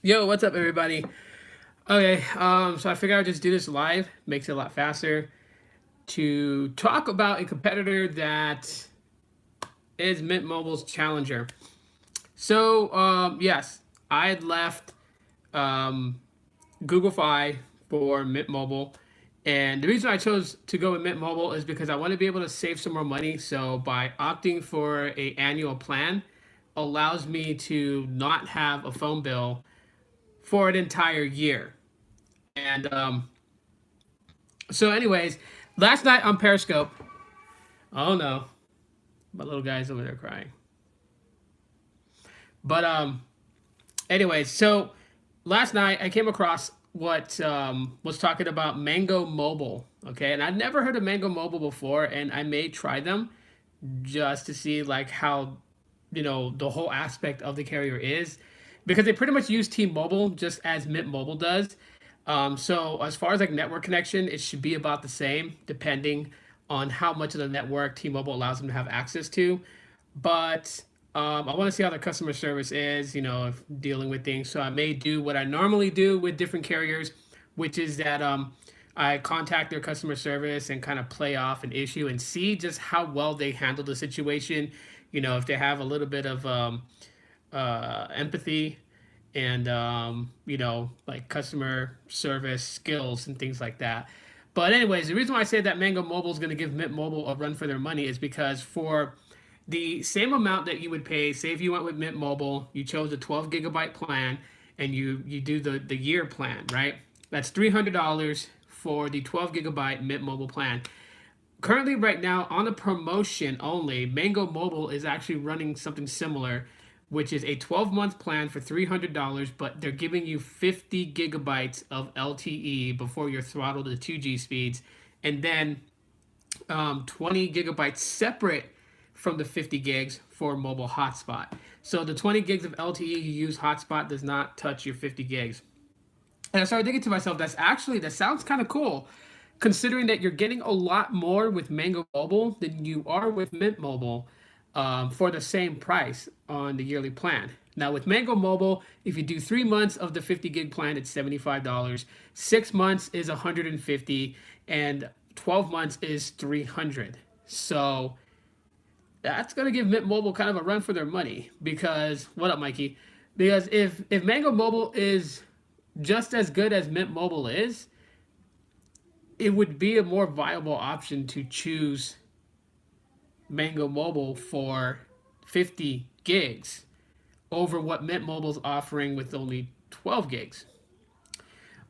Yo, what's up, everybody? Okay, so I figured I'd just do this live. Makes it a lot faster to talk about a competitor that is Mint Mobile's challenger. So, yes, I had left um, Google Fi for Mint Mobile, and the reason I chose to go with Mint Mobile is because I want to be able to save some more money. So, by opting for a annual plan, allows me to not have a phone bill for an entire year. And So, anyways, last night on Periscope. Oh no, my little guy's over there crying. But anyways, so last night I came across what was talking about Mango Mobile. Okay, and I'd never heard of Mango Mobile before, and I may try them just to see like how the whole aspect of the carrier is, because they pretty much use T-Mobile just as Mint Mobile does. So as far as like network connection, it should be about the same depending on how much of the network T-Mobile allows them to have access to. But I want to see how their customer service is, if dealing with things. So I may do what I normally do with different carriers, which is that I contact their customer service and kind of play off an issue and see just how well they handle the situation. If they have a little bit of empathy and like customer service skills and things like that. But anyways, the reason why I say that Mango Mobile is going to give Mint Mobile a run for their money is because for the same amount that you would pay, say if you went with Mint Mobile, you chose a 12 gigabyte plan, and you do the year plan, right? That's $300 for the 12 gigabyte Mint Mobile plan. Currently, right now, on a promotion only, Mango Mobile is actually running something similar, which is a 12-month plan for $300, but they're giving you 50 gigabytes of LTE before you're throttled to 2G speeds, and then 20 gigabytes separate from the 50 gigs for mobile hotspot. So the 20 gigs of LTE you use hotspot does not touch your 50 gigs. And I started thinking to myself, that sounds kind of cool, considering that you're getting a lot more with Mango Mobile than you are with Mint Mobile for the same price on the yearly plan. Now with Mango Mobile, if you do 3 months of the 50 gig plan, it's $75. 6 months is $150, and 12 months is $300. So that's gonna give Mint Mobile kind of a run for their money. Because what up, Mikey? Because if Mango Mobile is just as good as Mint Mobile is, it would be a more viable option to choose Mango Mobile for 50 gigs over what Mint Mobile's offering with only 12 gigs.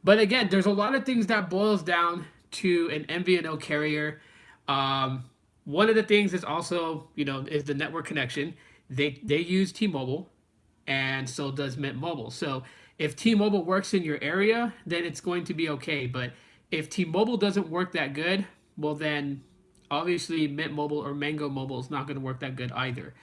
But again, there's a lot of things that boils down to an MVNO carrier. One of the things is also, is the network connection. They use T-Mobile, and so does Mint Mobile. So if T-Mobile works in your area, then it's going to be okay. But if T-Mobile doesn't work that good, well then obviously Mint Mobile or Mango Mobile is not going to work that good either.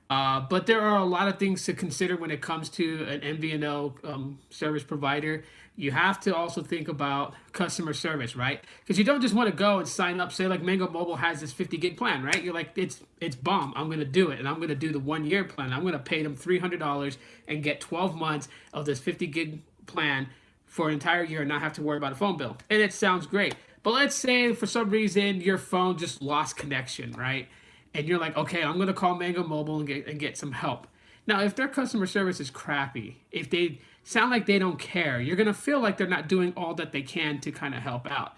But there are a lot of things to consider when it comes to an MVNO service provider. You have to also think about customer service, right? Because you don't just want to go and sign up. Say like Mango Mobile has this 50 gig plan, right? You're like, it's bomb. I'm gonna do it, and I'm gonna do the 1 year plan. I'm gonna pay them $300 and get 12 months of this 50 gig plan for an entire year and not have to worry about a phone bill. And it sounds great. But let's say for some reason your phone just lost connection, right? And you're like, okay, I'm going to call Mango Mobile and get some help. Now, if their customer service is crappy, if they sound like they don't care, you're going to feel like they're not doing all that they can to kind of help out.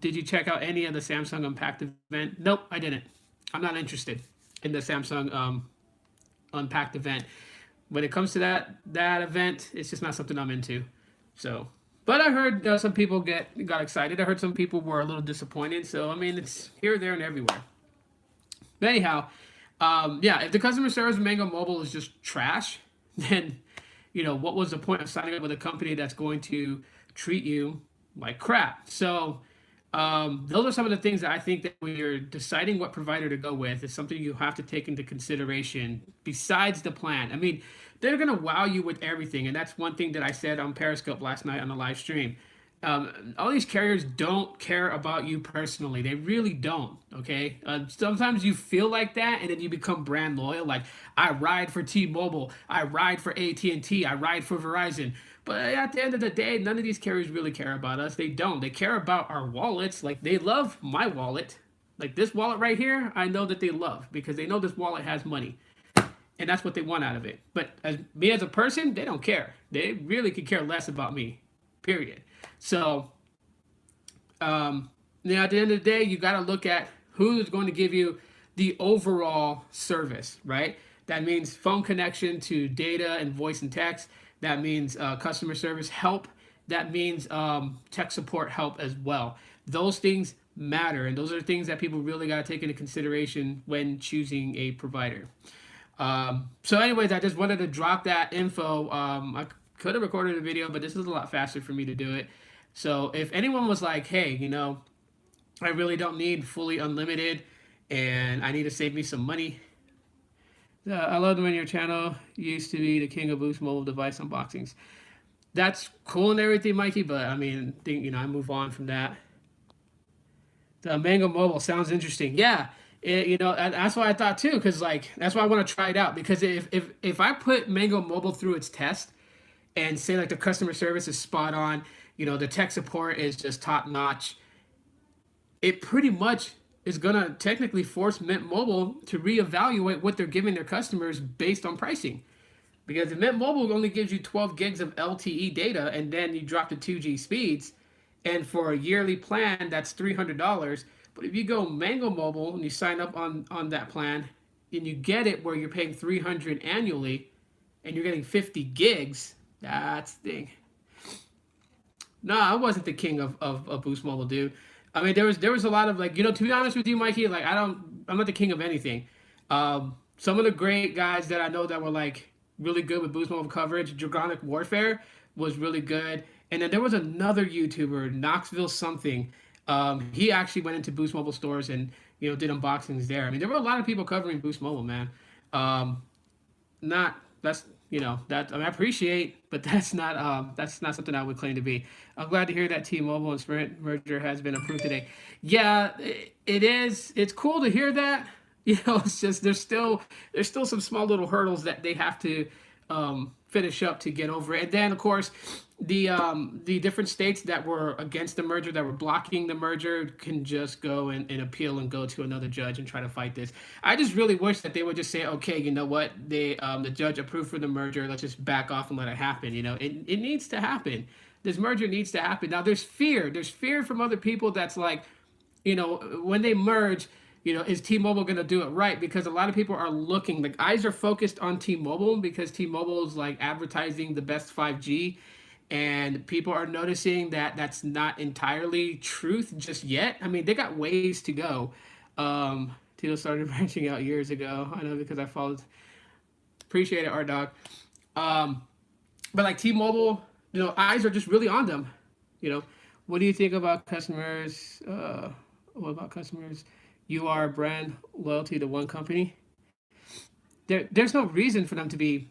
Did you check out any of the Samsung Unpacked event? Nope, I didn't. I'm not interested in the Samsung Unpacked event. When it comes to that event, it's just not something I'm into. So, but I heard some people got excited. I heard some people were a little disappointed. So I mean, it's here, there, and everywhere. But anyhow, yeah, if the customer service of Mango Mobile is just trash, then what was the point of signing up with a company that's going to treat you like crap? So those are some of the things that I think that when you're deciding what provider to go with is something you have to take into consideration besides the plan. I mean, they're going to wow you with everything. And that's one thing that I said on Periscope last night on the live stream. all these carriers don't care about you personally. They really don't. Okay. Sometimes you feel like that, and then you become brand loyal. Like, I ride for T-Mobile, I ride for AT&T, I ride for Verizon. But at the end of the day, none of these carriers really care about us. They don't. They care about our wallets. Like, they love my wallet. Like, this wallet right here, I know that they love, because they know this wallet has money, and that's what they want out of it. But as me as a person, they don't care. They really could care less about me. Period. So, at the end of the day, you got to look at who is going to give you the overall service, right? That means phone connection to data and voice and text. That means customer service help. That means tech support help as well. Those things matter, and those are things that people really got to take into consideration when choosing a provider. So anyways, I just wanted to drop that info. I could have recorded a video, but this is a lot faster for me to do it. So if anyone was like, hey, I really don't need fully unlimited and I need to save me some money. I loved when your channel used to be the king of Boost mobile device unboxings. That's cool and everything, Mikey, but I mean, I move on from that. The Mango Mobile sounds interesting. Yeah, that's what I thought too, because that's why I want to try it out. Because if I put Mango Mobile through its test and say like the customer service is spot on, the tech support is just top notch, it pretty much is gonna technically force Mint Mobile to reevaluate what they're giving their customers based on pricing. Because if Mint Mobile only gives you 12 gigs of LTE data and then you drop to 2G speeds, and for a yearly plan, that's $300. But if you go Mango Mobile and you sign up on that plan, and you get it where you're paying $300 annually, and you're getting 50 gigs, that's the thing. No, I wasn't the king of Boost Mobile, dude. I mean, there was a lot of to be honest with you, Mikey, I'm not the king of anything. Some of the great guys that I know that were really good with Boost Mobile coverage, Dragonic Warfare was really good. And then there was another YouTuber, Knoxville something. He actually went into Boost Mobile stores and did unboxings there. I mean, there were a lot of people covering Boost Mobile, man. I appreciate, but that's not something I would claim to be. I'm glad to hear that T-Mobile and Sprint merger has been approved today. Yeah, it is. It's cool to hear that. It's just there's still some small little hurdles that they have to finish up to get over it. And then of course the different states that were against the merger, that were blocking the merger, can just go and appeal and go to another judge and try to fight this. I just really wish that they would just say, okay, you know what, the judge approved for the merger, let's just back off and let it happen. It needs to happen. This merger needs to happen. Now there's fear from other people that's when they merge, is T-Mobile going to do it right? Because a lot of people are looking, the eyes are focused on T-Mobile because T-Mobile is advertising the best 5G. And people are noticing that that's not entirely truth just yet. I mean, they got ways to go. Tito started branching out years ago. I know because I followed. Appreciate it, R-Dog. But T-Mobile, eyes are just really on them. What do you think about customers? What about customers? You are brand loyalty to one company. There's no reason for them to be.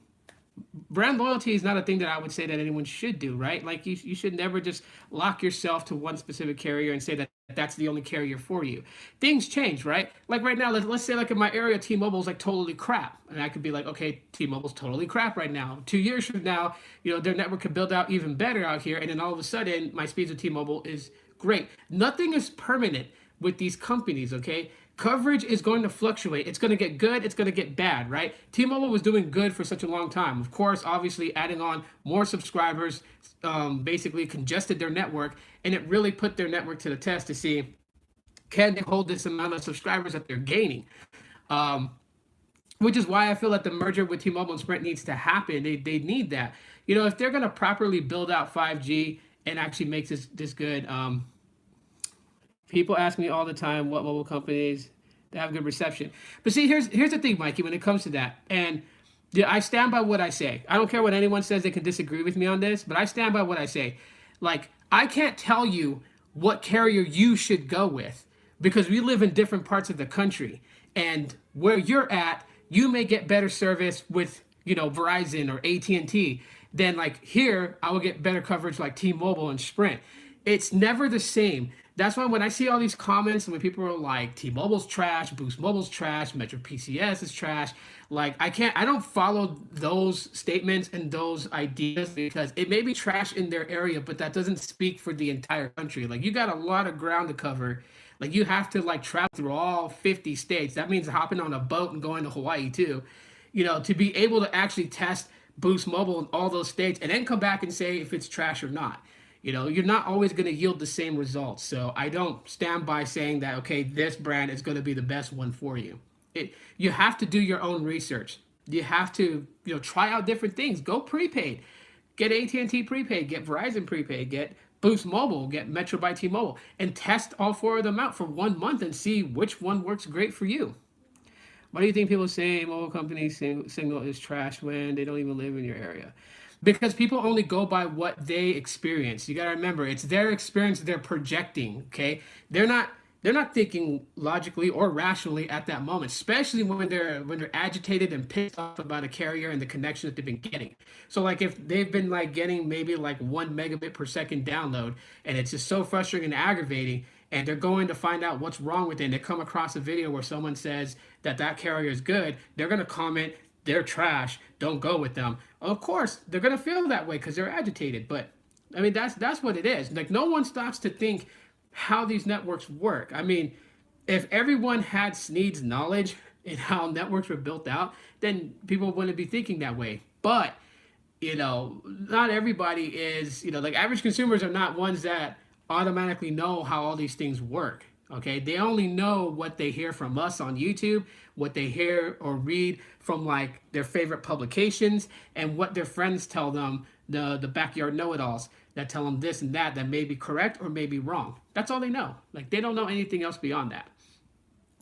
Brand loyalty is not a thing that I would say that anyone should do, right? You should never just lock yourself to one specific carrier and say that that's the only carrier for you. Things change, right? Right now, let's say in my area, T-Mobile's totally crap. And I could be okay, T-Mobile's totally crap right now. 2 years from now, their network could build out even better out here. And then all of a sudden, my speeds with T-Mobile is great. Nothing is permanent with these companies, okay? Coverage is going to fluctuate. It's going to get good. It's going to get bad, right? T-Mobile was doing good for such a long time. Of course, obviously, adding on more subscribers basically congested their network, and it really put their network to the test to see, can they hold this amount of subscribers that they're gaining? Which is why I feel that the merger with T-Mobile and Sprint needs to happen. They need that. If they're going to properly build out 5G and actually make this good, people ask me all the time what mobile companies that have good reception. But see, here's the thing, Mikey, when it comes to that. And I stand by what I say. I don't care what anyone says. They can disagree with me on this, but I stand by what I say. I can't tell you what carrier you should go with because we live in different parts of the country. And where you're at, you may get better service with, Verizon or AT&T than here, I will get better coverage like T-Mobile and Sprint. It's never the same. That's why when I see all these comments and when people are like T-Mobile's trash, Boost Mobile's trash, Metro PCS is trash, like I don't follow those statements and those ideas because it may be trash in their area, but that doesn't speak for the entire country. Like you got a lot of ground to cover. Like you have to like travel through all 50 states. That means hopping on a boat and going to Hawaii too, to be able to actually test Boost Mobile in all those states and then come back and say if it's trash or not. You're not always going to yield the same results. So I don't stand by saying that, okay, this brand is going to be the best one for you. You have to do your own research. You have to, try out different things. Go prepaid. Get AT&T prepaid, get Verizon prepaid, get Boost Mobile, get Metro by T-Mobile, and test all four of them out for 1 month and see which one works great for you. Why do you think people say mobile company signal is trash when they don't even live in your area? Because people only go by what they experience. You got to remember, it's their experience they're projecting, okay? They're not thinking logically or rationally at that moment, especially when they're agitated and pissed off about a carrier and the connection that they've been getting. So like if they've been like getting maybe like 1 megabit per second download and it's just so frustrating and aggravating, and they're going to find out what's wrong with it, and they come across a video where someone says that carrier is good, they're going to comment, they're trash, don't go with them. Of course, they're going to feel that way because they're agitated. But I mean, that's what it is. Like no one stops to think how these networks work. I mean, if everyone had Sneed's knowledge in how networks were built out, then people wouldn't be thinking that way. But, not everybody is, like average consumers are not ones that automatically know how all these things work. Okay, they only know what they hear from us on YouTube, what they hear or read from like their favorite publications, and what their friends tell them, the backyard know-it-alls that tell them this and that may be correct or may be wrong. That's all they know. Like they don't know anything else beyond that.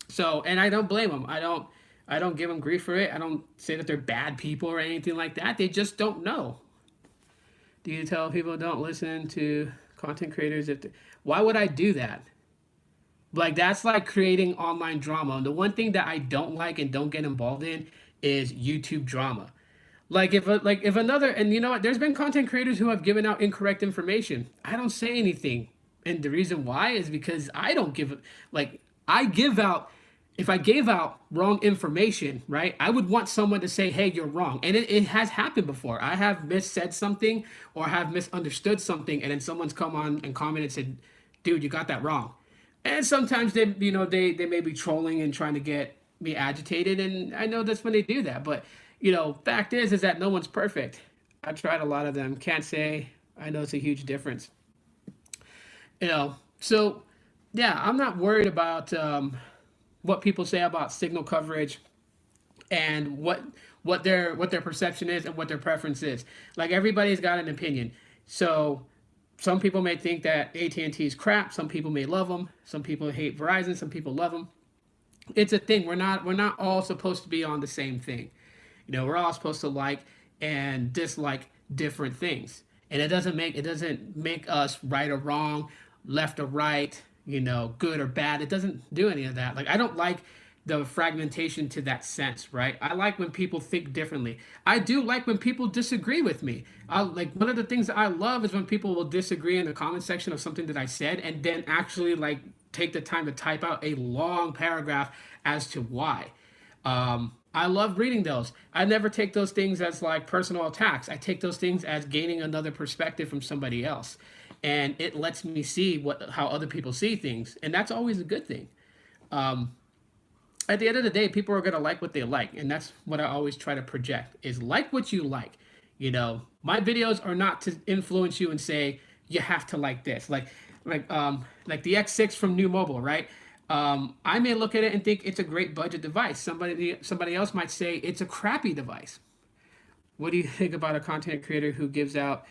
So, and I don't blame them. I don't give them grief for it. I don't say that they're bad people or anything like that. They just don't know. Do you tell people don't listen to content creators why would I do that? Like that's like creating online drama. And the one thing that I don't like and don't get involved in is YouTube drama. Like if another, and you know what, there's been content creators who have given out incorrect information. I don't say anything. And the reason why is because I don't give like I give out if I gave out wrong information, right? I would want someone to say, hey, you're wrong. And it has happened before. I have missaid something or have misunderstood something, and then someone's come on and commented and said, dude, you got that wrong. And sometimes they may be trolling and trying to get me agitated, and I know that's when they do that. But fact is that no one's perfect. I tried a lot of them. Can't say I know it's a huge difference. So yeah, I'm not worried about what people say about signal coverage and what their perception is and what their preference is. Like everybody's got an opinion. So some people may think that AT&T is crap. Some people may love them. Some people hate Verizon. Some people love them. It's a thing. We're not all supposed to be on the same thing. We're all supposed to like and dislike different things, and it doesn't make us right or wrong, left or right, good or bad. It doesn't do any of that. Like I don't like the fragmentation to that sense, right? I like when people think differently. I do like when people disagree with me. Like one of the things that I love is when people will disagree in the comment section of something that I said and then actually like take the time to type out a long paragraph as to why. I love reading those. I never take those things as like personal attacks. I take those things as gaining another perspective from somebody else. And it lets me see how other people see things. And that's always a good thing. At the end of the day, people are going to like what they like. And that's what I always try to project is like what you like. My videos are not to influence you and say, you have to like this. Like the X6 from New Mobile, right? I may look at it and think it's a great budget device. Somebody else might say it's a crappy device. What do you think about a content creator who gives out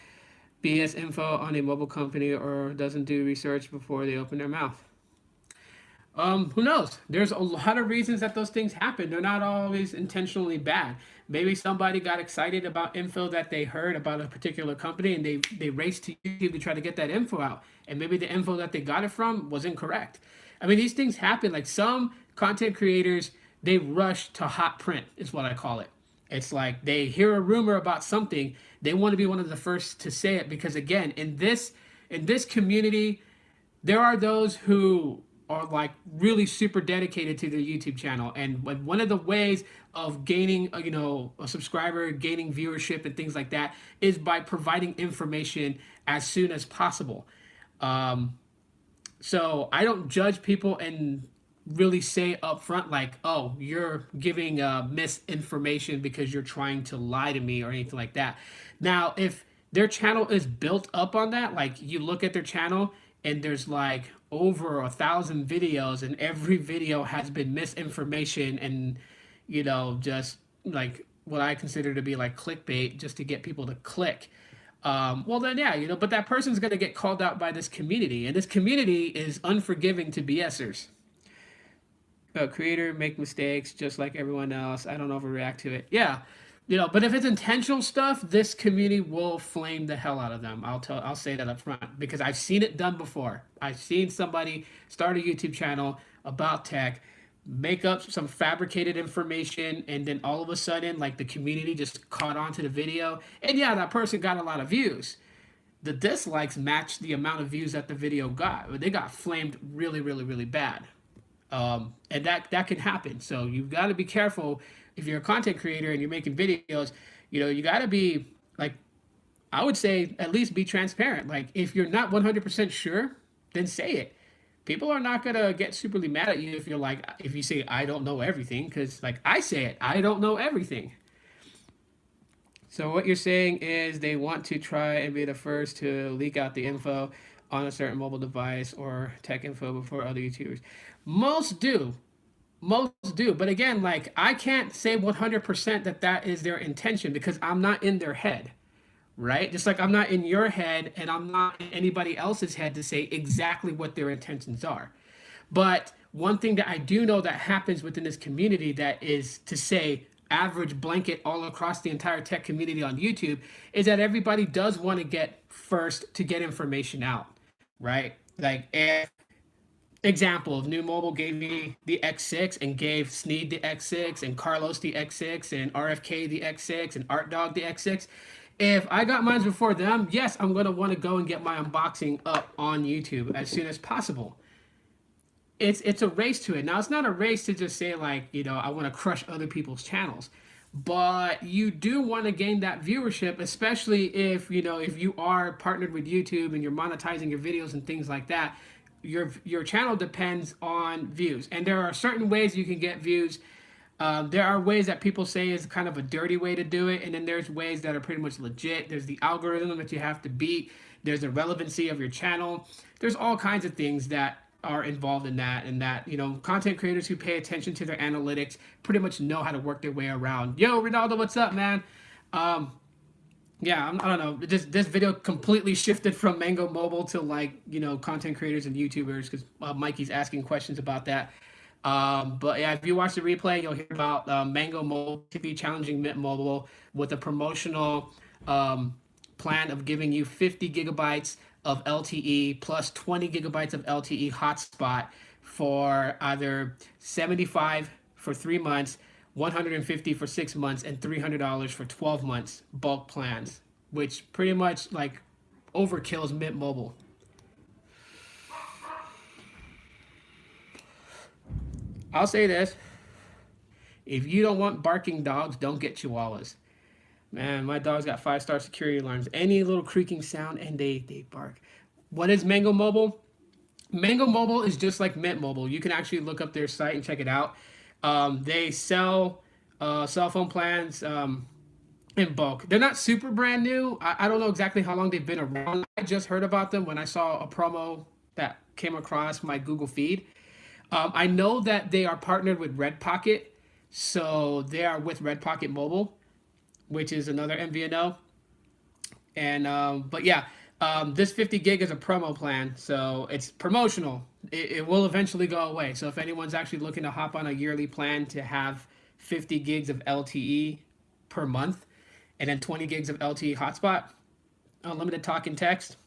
BS info on a mobile company or doesn't do research before they open their mouth? Who knows? There's a lot of reasons that those things happen. They're not always intentionally bad. Maybe somebody got excited about info that they heard about a particular company and they raced to YouTube to try to get that info out. And maybe the info that they got it from was incorrect. I mean, these things happen. Like some content creators, they rush to hot print is what I call it. It's like they hear a rumor about something. They want to be one of the first to say it because again, in this in this community, there are those who are like really super dedicated to their YouTube channel, and one of the ways of gaining a subscriber, gaining viewership and things like that is by providing information as soon as possible. Um, so I don't judge people and really say up front like, oh, you're giving misinformation because you're trying to lie to me or anything like that. Now, if their channel is built up on that, like you look at their channel and there's like over 1,000 videos and every video has been misinformation and just like what I consider to be like clickbait just to get people to click. Well then, yeah, but that person's gonna get called out by this community, and this community is unforgiving to BSers. Creator make mistakes just like everyone else. I don't overreact to it. Yeah, but if it's intentional stuff, this community will flame the hell out of them. I'll say that up front because I've seen it done before. I've seen somebody start a YouTube channel about tech, make up some fabricated information, and then all of a sudden, like the community just caught on to the video, and yeah, that person got a lot of views. The dislikes matched the amount of views that the video got. They got flamed really, really, really bad. And that can happen. So you've got to be careful if you're a content creator and you're making videos. You got to be like, I would say at least be transparent. Like if you're not 100% sure, then say it. People are not gonna get superly mad at you if you say I don't know everything, because like I say it, I don't know everything. So what you're saying is they want to try and be the first to leak out the info on a certain mobile device or tech info before other YouTubers. Most do. Most do. But again, like I can't say 100% that is their intention because I'm not in their head. Right? Just like I'm not in your head and I'm not in anybody else's head to say exactly what their intentions are. But one thing that I do know that happens within this community that is to say average blanket all across the entire tech community on YouTube is that everybody does want to get first to get information out, right? Like if example of New Mobile gave me the X6 and gave Sneed the X6 and Carlos the X6 and RFK the X6 and Art Dog the X6. If I got mine before them, yes, I'm going to want to go and get my unboxing up on YouTube as soon as possible. It's a race to it. Now, it's not a race to just say like, I want to crush other people's channels. But you do want to gain that viewership, especially if you are partnered with YouTube and you're monetizing your videos and things like that. Your channel depends on views, and there are certain ways you can get views. There are ways that people say is kind of a dirty way to do it, and then there's ways that are pretty much legit. There's the algorithm that you have to beat. There's the relevancy of your channel. There's all kinds of things that are involved in that, and that content creators who pay attention to their analytics pretty much know how to work their way around. Yo, Ronaldo, what's up, man? Yeah, I don't know. This video completely shifted from Mango Mobile to like content creators and YouTubers because Mikey's asking questions about that. But yeah, if you watch the replay, you'll hear about Mango Mobile to be challenging Mint Mobile with a promotional plan of giving you 50 gigabytes of LTE plus 20 gigabytes of LTE hotspot for either 75 for 3 months, 150 for 6 months, and $300 for 12 months bulk plans, which pretty much like overkills Mint Mobile. I'll say this. If you don't want barking dogs, don't get chihuahuas. Man, my dog's got 5-star security alarms. Any little creaking sound and they bark. What is Mango Mobile? Mango Mobile is just like Mint Mobile. You can actually look up their site and check it out. They sell cell phone plans in bulk. They're not super brand new. I don't know exactly how long they've been around. I just heard about them when I saw a promo that came across my Google feed. I know that they are partnered with Red Pocket, so they are with Red Pocket Mobile, which is another MVNO. And but yeah, this 50 gig is a promo plan, so it's promotional. It will eventually go away. So if anyone's actually looking to hop on a yearly plan to have 50 gigs of LTE per month, and then 20 gigs of LTE hotspot, unlimited talk and text,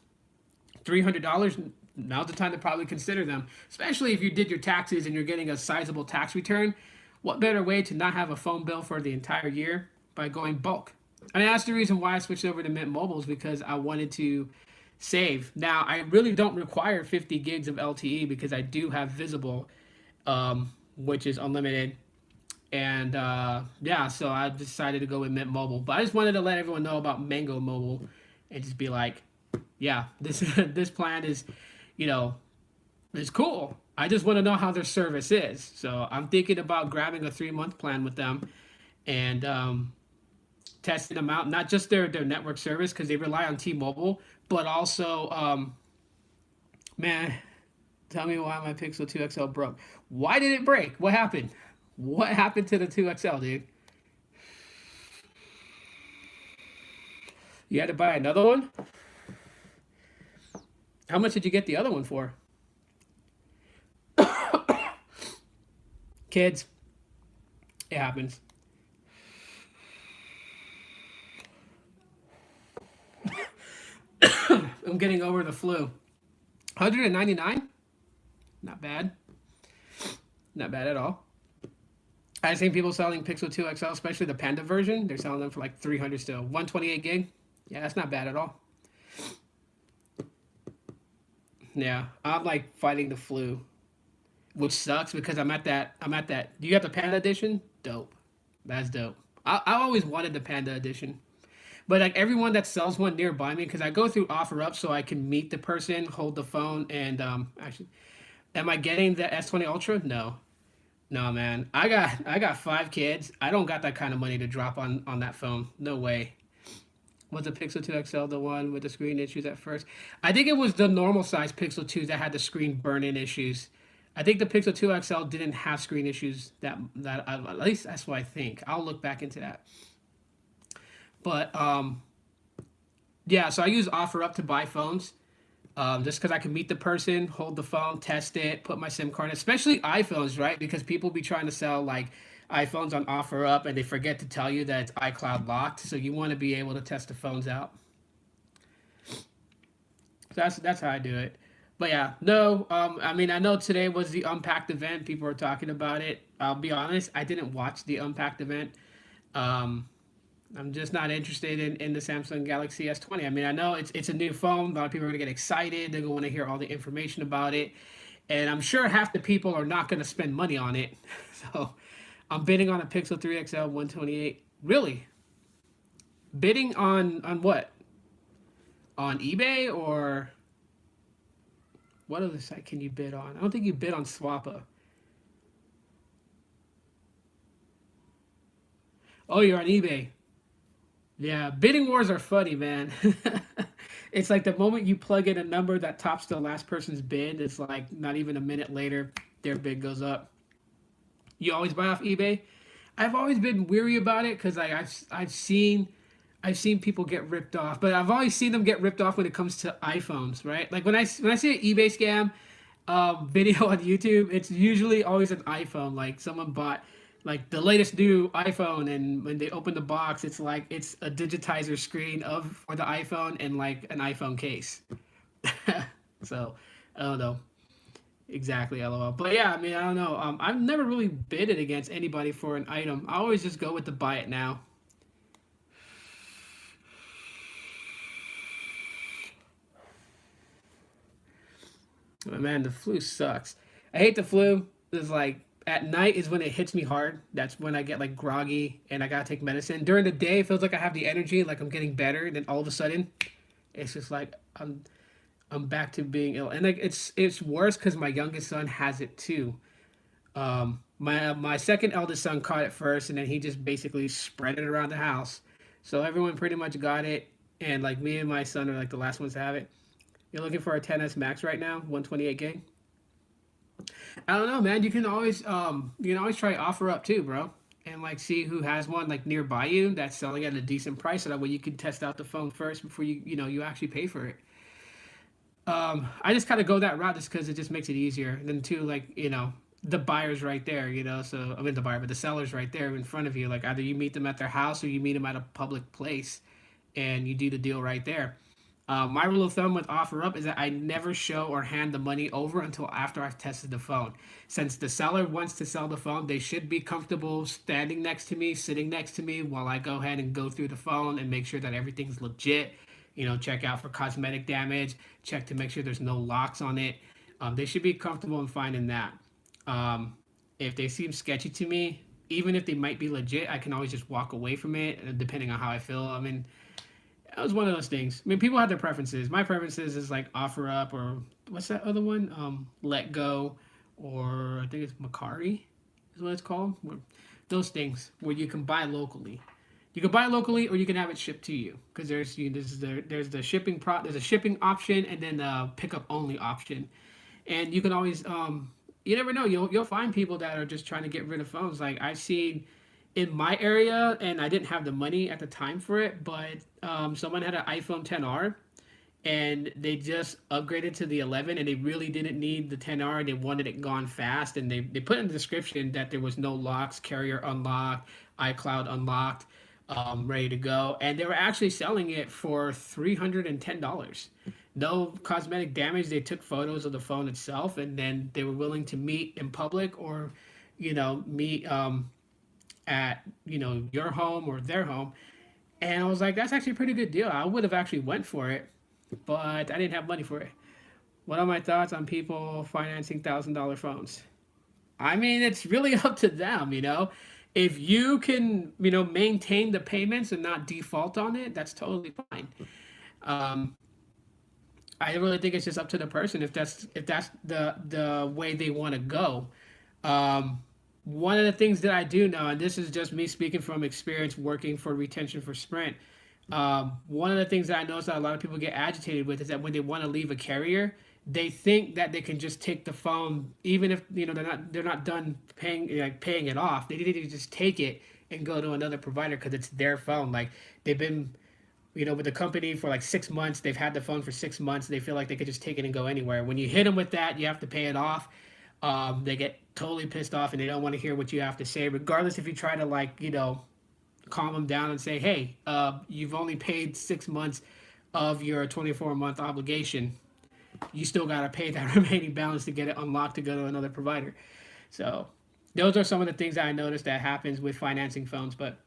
$300. Now's the time to probably consider them, especially if you did your taxes and you're getting a sizable tax return. What better way to not have a phone bill for the entire year by going bulk? I mean, that's the reason why I switched over to Mint Mobile, is because I wanted to save. Now, I really don't require 50 gigs of LTE because I do have Visible, which is unlimited. And yeah, so I decided to go with Mint Mobile. But I just wanted to let everyone know about Mango Mobile and just be like, yeah, this this plan is, you know, is cool. I just want to know how their service is. So I'm thinking about grabbing a 3 month plan with them and testing them out. Not just their network service because they rely on T-Mobile, but also, man, tell me why my Pixel 2 XL broke. Why did it break? What happened? What happened to the 2 XL, dude? You had to buy another one? How much did you get the other one for? Kids, it happens. I'm getting over the flu. 199? Not bad. Not bad at all. I've seen people selling Pixel 2 XL, especially the Panda version. They're selling them for like 300 still. 128 gig. Yeah, that's not bad at all. Yeah, I'm like fighting the flu, which sucks because I'm at that. Do you got the Panda edition? Dope. That's dope. I always wanted the Panda edition. But like everyone that sells one nearby me, because I go through OfferUp so I can meet the person, hold the phone, and actually, am I getting the S20 Ultra? No, no, man. I got 5 kids. I don't got that kind of money to drop on that phone. No way. Was the Pixel 2 XL the one with the screen issues at first? I think it was the normal size Pixel 2 that had the screen burn-in issues. I think the Pixel 2 XL didn't have screen issues at least that's what I think. I'll look back into that. But yeah, so I use OfferUp to buy phones, just because I can meet the person, hold the phone, test it, put my SIM card in, especially iPhones, right? Because people be trying to sell like iPhones on OfferUp and they forget to tell you that it's iCloud locked. So you want to be able to test the phones out. So that's how I do it. But yeah, no, I mean, I know today was the Unpacked event. People are talking about it. I'll be honest, I didn't watch the Unpacked event. Um, I'm just not interested in the Samsung Galaxy S20. I mean, I know it's a new phone. A lot of people are gonna get excited. They're gonna want to hear all the information about it, and I'm sure half the people are not gonna spend money on it. So, I'm bidding on a Pixel 3 XL 128. Really? Bidding on what? On eBay or what other site can you bid on? I don't think you bid on Swappa. Oh, you're on eBay. Yeah, bidding wars are funny, man. It's like the moment you plug in a number that tops the last person's bid, it's like not even a minute later, their bid goes up. You always buy off eBay. I've always been weary about it because like I've seen people get ripped off, but I've always seen them get ripped off when it comes to iPhones, right? Like when I see an eBay scam video on YouTube, it's usually always an iPhone. Like someone bought like the latest new iPhone, and when they open the box, it's like it's a digitizer screen of for the iPhone and like an iPhone case. So I don't know exactly, LOL. But yeah, I mean, I don't know. I've never really bidded against anybody for an item. I always just go with the buy it now. But man, the flu sucks. I hate the flu. It's like at night is when it hits me hard. That's when I get like groggy and I gotta take medicine. During the day, it feels like I have the energy, like I'm getting better. And then all of a sudden, it's just like I'm back to being ill. And like it's worse because my youngest son has it too. My second eldest son caught it first, and then he just basically spread it around the house. So everyone pretty much got it, and like me and my son are like the last ones to have it. You're looking for a 10s Max right now, 128 gig. I don't know, man. You can always try offer up too, bro, and like see who has one like nearby you that's selling at a decent price, so that way you can test out the phone first before you actually pay for it. I just kind of go that route just because it just makes it easier. And then too, like the buyer's right there, So I mean the buyer, but the seller's right there in front of you. Like either you meet them at their house or you meet them at a public place, and you do the deal right there. My rule of thumb with OfferUp is that I never show or hand the money over until after I've tested the phone. Since the seller wants to sell the phone, they should be comfortable standing next to me, sitting next to me while I go ahead and go through the phone and make sure that everything's legit. check out for cosmetic damage, check to make sure there's no locks on it. They should be comfortable in finding that. If they seem sketchy to me, even if they might be legit, I can always just walk away from it, depending on how I feel. I mean, it was one of those things. I mean, people have their preferences. My preferences is like OfferUp, or what's that other one? Let Go, or I think it's Macari is what it's called. Those things where you can buy locally. You can buy locally, or you can have it shipped to you. Because there's the shipping there's a shipping option, and then the pickup only option. And you can always you never know, you'll find people that are just trying to get rid of phones. Like I've seen in my area, and I didn't have the money at the time for it, but someone had an iPhone 10R, and they just upgraded to the 11, and they really didn't need the 10R, and they wanted it gone fast, and they put in the description that there was no locks, carrier unlocked, iCloud unlocked, ready to go, and they were actually selling it for $310. No cosmetic damage. They took photos of the phone itself, and then they were willing to meet in public, or meet at your home or their home. And I was like, that's actually a pretty good deal. I would have actually went for it, but I didn't have money for it. What are my thoughts on people financing $1,000 phones? I mean, it's really up to them. If you can maintain the payments and not default on it, that's totally fine. um, I really think it's just up to the person, if that's the way they want to go. Um, One of the things that I do know, and this is just me speaking from experience working for retention for Sprint. One of the things that I notice that a lot of people get agitated with is that when they want to leave a carrier, they think that they can just take the phone, even if they're not done paying it off. They need to just take it and go to another provider because it's their phone. Like they've been with the company for like 6 months. They've had the phone for 6 months. They feel like they could just take it and go anywhere. When you hit them with that, you have to pay it off. They get totally pissed off, and they don't want to hear what you have to say, regardless if you try to calm them down and say, hey, you've only paid 6 months of your 24-month obligation. You still got to pay that remaining balance to get it unlocked to go to another provider. So those are some of the things that I noticed that happens with financing phones. But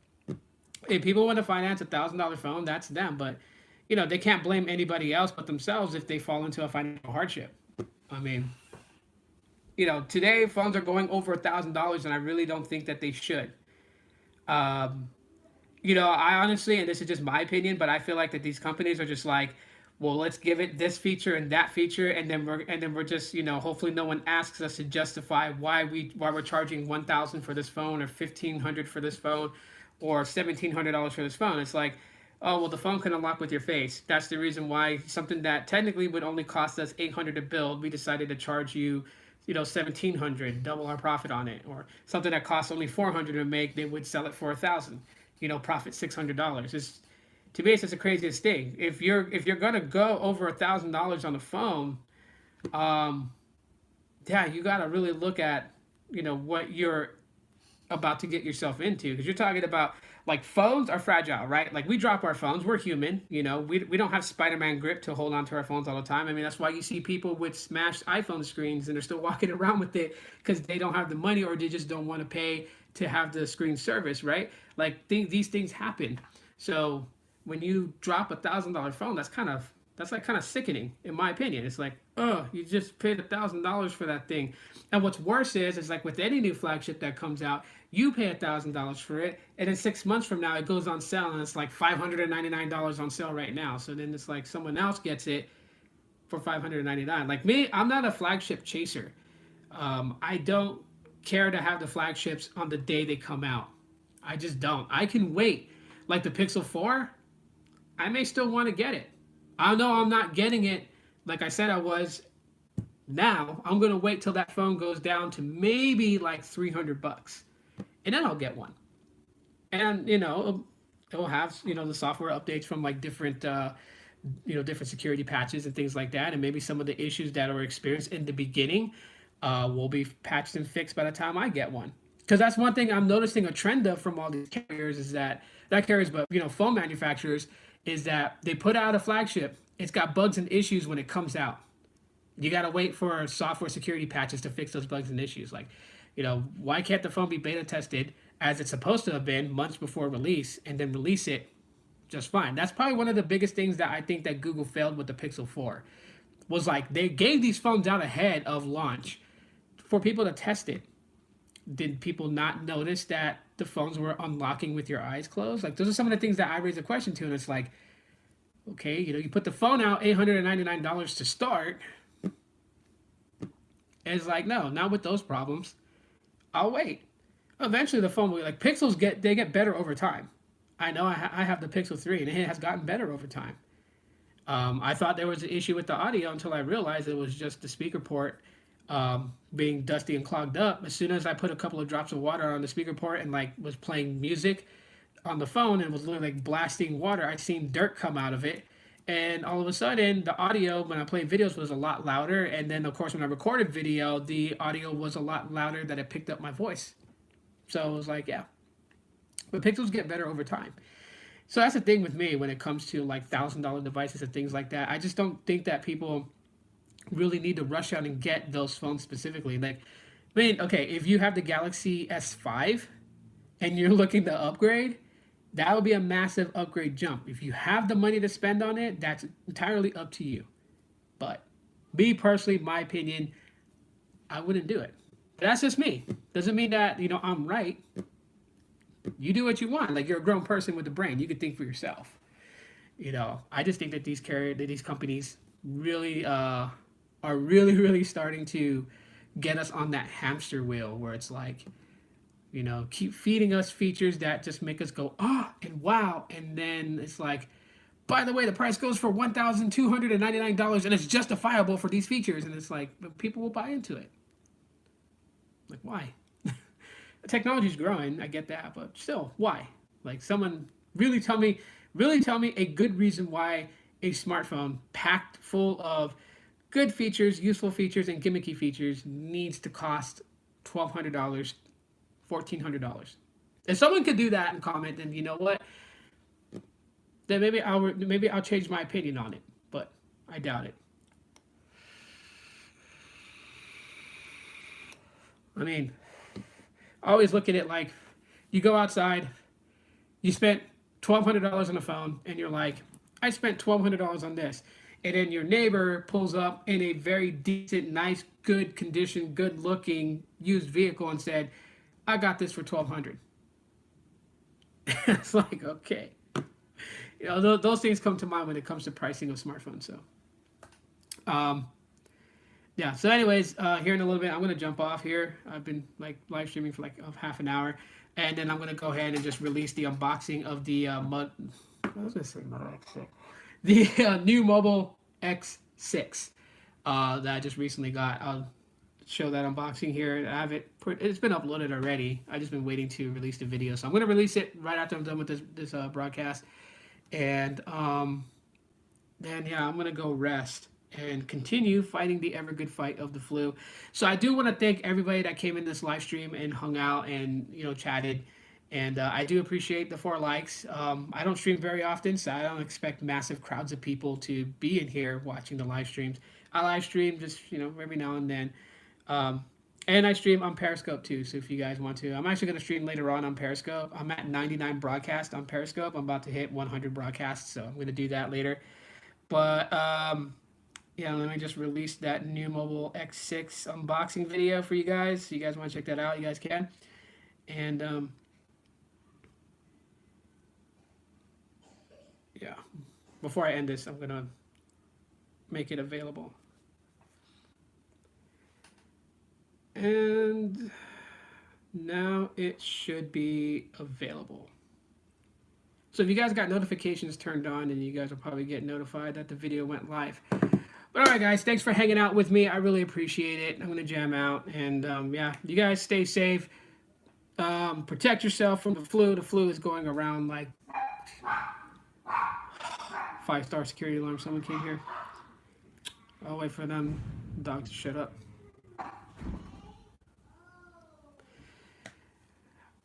if people want to finance $1,000 phone, that's them. But they can't blame anybody else but themselves if they fall into a financial hardship. I mean, today phones are going over $1,000, and I really don't think that they should. Um, I honestly, and this is just my opinion, but I feel like that these companies are just like, well, let's give it this feature and that feature, and then we're just, hopefully no one asks us to justify why we're charging 1,000 for this phone, or 1,500 for this phone, or $1,700 for this phone. It's like, oh well, the phone can unlock with your face. That's the reason why something that technically would only cost us 800 to build, we decided to charge you 1,700, double our profit on it. Or something that costs only 400 to make, they would sell it for 1,000, profit $600. It's, to me, it's just the craziest thing. If you're gonna go over $1,000 on the phone, yeah, you gotta really look at what you're about to get yourself into, because you're talking about, like, phones are fragile, right? Like, we drop our phones. We're human. We don't have Spider-Man grip to hold onto our phones all the time. I mean, that's why you see people with smashed iPhone screens and they're still walking around with it, because they don't have the money, or they just don't want to pay to have the screen service, right? Like, these things happen. So when you drop $1,000 phone, that's kind of sickening, in my opinion. It's like, oh, you just paid $1,000 for that thing. And what's worse is like with any new flagship that comes out, you pay $1,000 for it, and then 6 months from now it goes on sale, and it's like $599 on sale right now. So then it's like someone else gets it for $599. Like me, I'm not a flagship chaser. I don't care to have the flagships on the day they come out. I just don't. I can wait. Like the Pixel 4, I may still want to get it. I know I'm not getting it like I said I was. Now I'm gonna wait till that phone goes down to maybe like $300, and then I'll get one. And it'll have the software updates from like different different security patches and things like that, and maybe some of the issues that are experienced in the beginning will be patched and fixed by the time I get one. Because that's one thing I'm noticing a trend of from all these carriers, is that not carriers, but phone manufacturers, is that they put out a flagship. It's got bugs and issues when it comes out. You got to wait for software security patches to fix those bugs and issues. Like, why can't the phone be beta tested as it's supposed to have been months before release, and then release it just fine. That's probably one of the biggest things that I think that Google failed with the Pixel 4 was like they gave these phones out ahead of launch for people to test it. Did people not notice that the phones were unlocking with your eyes closed? Like those are some of the things that I raise a question to, and it's like, okay, you put the phone out $899 to start. And it's like, no, not with those problems. I'll wait. Eventually, the phone will like Pixels get better over time. I know I have the Pixel 3, and it has gotten better over time. I thought there was an issue with the audio until I realized it was just the speaker port being dusty and clogged up. As soon as I put a couple of drops of water on the speaker port and like was playing music on the phone and was literally like blasting water, I seen dirt come out of it. And all of a sudden, the audio when I played videos was a lot louder. And then, of course, when I recorded video, the audio was a lot louder that it picked up my voice. So it was like, yeah. But Pixels get better over time. So that's the thing with me when it comes to like $1,000 devices and things like that. I just don't think that people really need to rush out and get those phones specifically. Like, I mean, okay, if you have the Galaxy S5 and you're looking to upgrade, that would be a massive upgrade jump. If you have the money to spend on it, that's entirely up to you. But me personally, my opinion, I wouldn't do it. But that's just me. Doesn't mean that, I'm right. You do what you want. Like you're a grown person with a brain. You can think for yourself. I just think that these companies really are really starting to get us on that hamster wheel where it's like, keep feeding us features that just make us go, and wow. And then it's like, by the way, the price goes for $1,299 and it's justifiable for these features. And it's like, but people will buy into it. Like, why? The technology's growing, I get that, but still, why? Like, someone really tell me a good reason why a smartphone packed full of good features, useful features, and gimmicky features needs to cost $1,200, $1,400. If someone could do that and comment, then you know what? Then maybe I'll change my opinion on it, but I doubt it. I mean, I always look at it like you go outside, you spent $1,200 on a phone, and you're like, I spent $1,200 on this. And then your neighbor pulls up in a very decent, nice, good condition, good looking used vehicle and said, I got this for $1,200. It's like, okay. Those things come to mind when it comes to pricing of smartphones. So, yeah. So anyways, here in a little bit, I'm going to jump off here. I've been like live streaming for like half an hour. And then I'm going to go ahead and just release the unboxing of the Mud X6. The new Mobile X6 that I just recently got. I'll show that unboxing here. I have it's been uploaded already. I just been waiting to release the video. So I'm going to release it right after I'm done with this broadcast. And then, yeah, I'm going to go rest and continue fighting the ever good fight of the flu. So I do want to thank everybody that came in this live stream and hung out and chatted, and I do appreciate the 4 likes. I don't stream very often, so I don't expect massive crowds of people to be in here watching the live streams. I live stream just every now and then, and I stream on Periscope too. So if you guys want to, I'm actually going to stream later on Periscope. I'm at 99 broadcasts on Periscope. I'm about to hit 100 broadcasts, so I'm going to do that later. But yeah, let me just release that new Mobile X6 unboxing video for you guys. So you guys want to check that out, you guys can. And yeah, before I end this, I'm going to make it available. And now it should be available. So if you guys got notifications turned on, and you guys will probably get notified that the video went live. But all right, guys, thanks for hanging out with me. I really appreciate it. I'm going to jam out. And yeah, you guys stay safe. Protect yourself from the flu. The flu is going around like 5-star security alarm. Someone came here. I'll wait for them dog to shut up.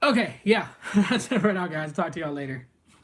Okay, yeah. That's it right now, guys. Talk to y'all later.